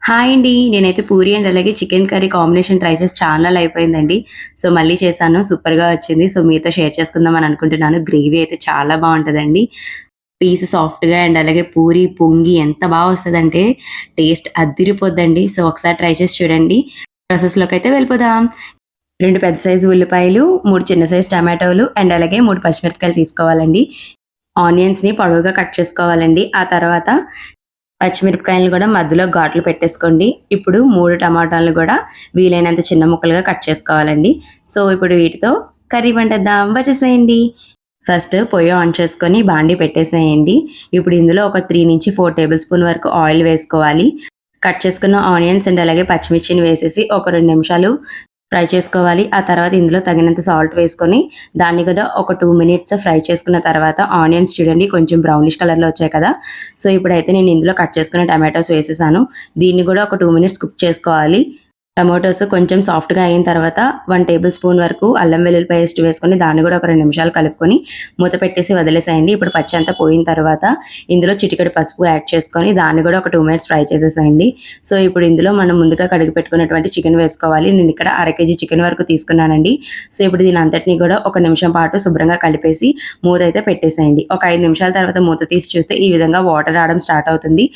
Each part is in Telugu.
హాయ్ అండి. నేనైతే పూరి అండ్ అలాగే చికెన్ కర్రీ కాంబినేషన్ ట్రై చేసి చాలాలు అయిపోయిందండి. సో, మళ్ళీ చేశాను. సూపర్‌గా వచ్చింది. సో, మీతో షేర్ చేసుకుందాం అని అనుకుంటున్నాను. గ్రేవీ అయితే చాలా బావుంటదండి. పీస్ సాఫ్ట్‌గా అండ్ అలాగే పూరి పొంగి ఎంత వస్తదంటే టేస్ట్ అద్దిరిపోద్దండి. సో, ఒకసారి ట్రై చేసి చూడండి. ప్రాసెస్‌లోకైతే వెళ్ళిపోదాం. 2 పెద్ద సైజు ఉల్లిపాయలు, 3 చిన్న సైజు టమాటోలు అండ్ అలాగే 3 పచ్చిమిరపకాయలు తీసుకోవాలండి. ఆనియన్స్‌ని పొడవుగా కట్ చేసుకోవాలండి. ఆ తర్వాత పచ్చిమిరపకాయలను కూడా మధ్యలో ఘాట్లు పెట్టేసుకోండి. ఇప్పుడు 3 టమాటాలను కూడా వీలైనంత చిన్న ముక్కలుగా కట్ చేసుకోవాలండి. సో, ఇప్పుడు వీటితో కర్రీ వండేద్దాం. వచ్చేసేయండి. ఫస్ట్ పొయ్యి ఆన్ చేసుకొని బాండీ పెట్టేసేయండి. ఇప్పుడు ఇందులో ఒక 3-4 టేబుల్ స్పూన్ వరకు ఆయిల్ వేసుకోవాలి. కట్ చేసుకున్న ఆనియన్స్ అండ్ అలాగే పచ్చిమిర్చిని వేసేసి ఒక 2 నిమిషాలు ఫ్రై చేసుకోవాలి. ఆ తర్వాత ఇందులో తగినంత సాల్ట్ వేసుకొని దాన్ని కూడా ఒక 2 మినిట్స్ ఫ్రై చేసుకున్న తర్వాత ఆనియన్స్ చూడండి కొంచెం బ్రౌనిష్ కలర్‌లో వచ్చాయి కదా! సో, ఇప్పుడైతే నేను ఇందులో కట్ చేసుకున్న టమాటోస్ వేసేసాను. దీన్ని కూడా ఒక 2 మినిట్స్ కుక్ చేసుకోవాలి. టమాటోస్ కొంచెం సాఫ్ట్‌గా అయిన తర్వాత 1 టేబుల్ స్పూన్ వరకు అల్లం వెల్లుల్లి పేస్ట్ వేసుకొని దాన్ని కూడా ఒక 2 నిమిషాలు కలుపుకొని మూత పెట్టేసి వదిలేసేయండి. ఇప్పుడు పచ్చి అంతా పోయిన తర్వాత ఇందులో చిటికెడు పసుపు యాడ్ చేసుకొని దాన్ని కూడా ఒక 2 మినిట్స్ ఫ్రై చేసేసేయండి. సో, ఇప్పుడు ఇందులో మనం ముందుగా కడిగి పెట్టుకున్నటువంటి చికెన్ వేసుకోవాలి. నేను ఇక్కడ అర కేజీ చికెన్ వరకు తీసుకున్నానండి. సో, ఇప్పుడు దీని అంతటిని కూడా ఒక నిమిషం పాటు శుభ్రంగా కలిపేసి మూత అయితే పెట్టేసేయండి. ఒక 5 నిమిషాల తర్వాత మూత తీసి చూస్తే ఈ విధంగా వాటర్ రావడం స్టార్ట్ అవుతుంది.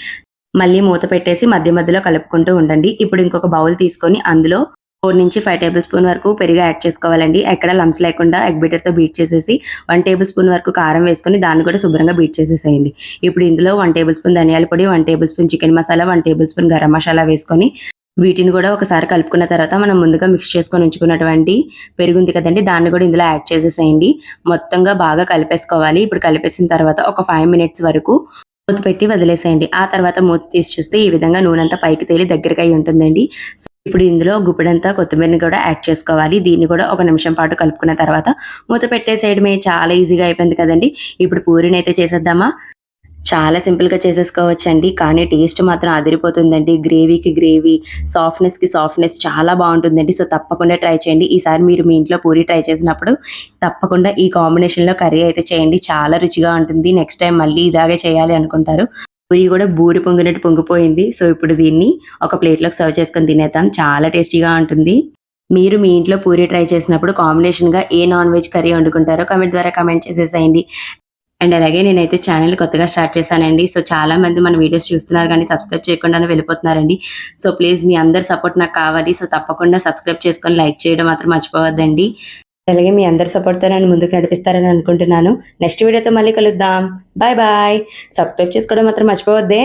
మళ్ళీ మూత పెట్టేసి మధ్య మధ్యలో కలుపుకుంటూ ఉండండి. ఇప్పుడు ఇంకొక బౌల్ తీసుకొని అందులో 4-5 టేబుల్ స్పూన్ వరకు పెరుగు యాడ్ చేసుకోవాలండి. ఎక్కడ లంప్స్ లేకుండా ఎగ్ బీటర్‌తో బీట్ చేసేసి 1 టేబుల్ స్పూన్ వరకు కారం వేసుకొని దాన్ని కూడా శుభ్రంగా బీట్ చేసేసేయండి. ఇప్పుడు ఇందులో 1 టేబుల్ స్పూన్ ధనియాల పొడి, 1 table spoon chicken masala, 1 table spoon garam masala వేసుకొని వీటిని కూడా ఒకసారి కలుపుకున్న తర్వాత మనం ముందుగా మిక్స్ చేసుకొని ఉంచుకున్నటువంటి పెరుగు ఉంది కదండీ! దాన్ని కూడా ఇందులో యాడ్ చేసేసేయండి. మొత్తంగా బాగా కలిపేసుకోవాలి. ఇప్పుడు కలిపేసిన తర్వాత ఒక 5 మినిట్స్ వరకు మూత పెట్టి వదిలేసేయండి. ఆ తర్వాత మూత తీసి చూస్తే ఈ విధంగా నూనంతా పైకి తేలి దగ్గరకి అయ్యి ఉంటుందండి. సో, ఇప్పుడు ఇందులో గుప్పెడంతా కొత్తిమీరని కూడా యాడ్ చేసుకోవాలి. దీన్ని కూడా ఒక నిమిషం పాటు కలుపుకున్న తర్వాత మూత పెట్టేసేయడమే. చాలా ఈజీగా అయిపోయింది కదండీ! ఇప్పుడు పూరినైతే చేసేద్దామా? చాలా సింపుల్‌గా చేసేసుకోవచ్చండి. కానీ టేస్ట్ మాత్రం అదిరిపోతుందండి. గ్రేవీకి గ్రేవీ, సాఫ్ట్‌నెస్‌కి సాఫ్ట్‌నెస్ చాలా బావుంటుందండి. సో, తప్పకుండా ట్రై చేయండి. ఈసారి మీరు మీ ఇంట్లో పూరి ట్రై చేసినప్పుడు తప్పకుండా ఈ కాంబినేషన్‌లో కర్రీ అయితే చేయండి. చాలా రుచిగా ఉంటుంది. నెక్స్ట్ టైమ్ మళ్ళీ ఇలాగే చేయాలి అనుకుంటారు. పూరి కూడా బూరి పొంగినట్టు పొంగిపోయింది. సో, ఇప్పుడు దీన్ని ఒక ప్లేట్‌లోకి సర్వ్ చేసుకొని తినేద్దాం. చాలా టేస్టీగా ఉంటుంది. మీరు మీ ఇంట్లో పూరి ట్రై చేసినప్పుడు కాంబినేషన్‌గా ఏ నాన్ వెజ్ కర్రీ వండుకుంటారో కామెంట్ ద్వారా కామెంట్ చేసేసేయండి. అండ్ అలాగే నేనైతే ఛానెల్ కొత్తగా స్టార్ట్ చేశానండి. సో, చాలా మంది మన వీడియోస్ చూస్తున్నారు కానీ సబ్స్క్రైబ్ చేయకుండానే వెళ్ళిపోతున్నారండి. సో, ప్లీజ్ మీ అందరి సపోర్ట్ నాకు కావాలి. సో, తప్పకుండా సబ్స్క్రైబ్ చేసుకొని లైక్ చేయడం మాత్రం మర్చిపోవద్దండి. అలాగే మీ అందరి సపోర్ట్‌తో నన్ను ముందుకు నడిపిస్తారని అనుకుంటున్నాను. నెక్స్ట్ వీడియోతో మళ్ళీ కలుద్దాం. Bye bye. సబ్స్క్రైబ్ చేసుకోవడం మాత్రం మర్చిపోవద్దే.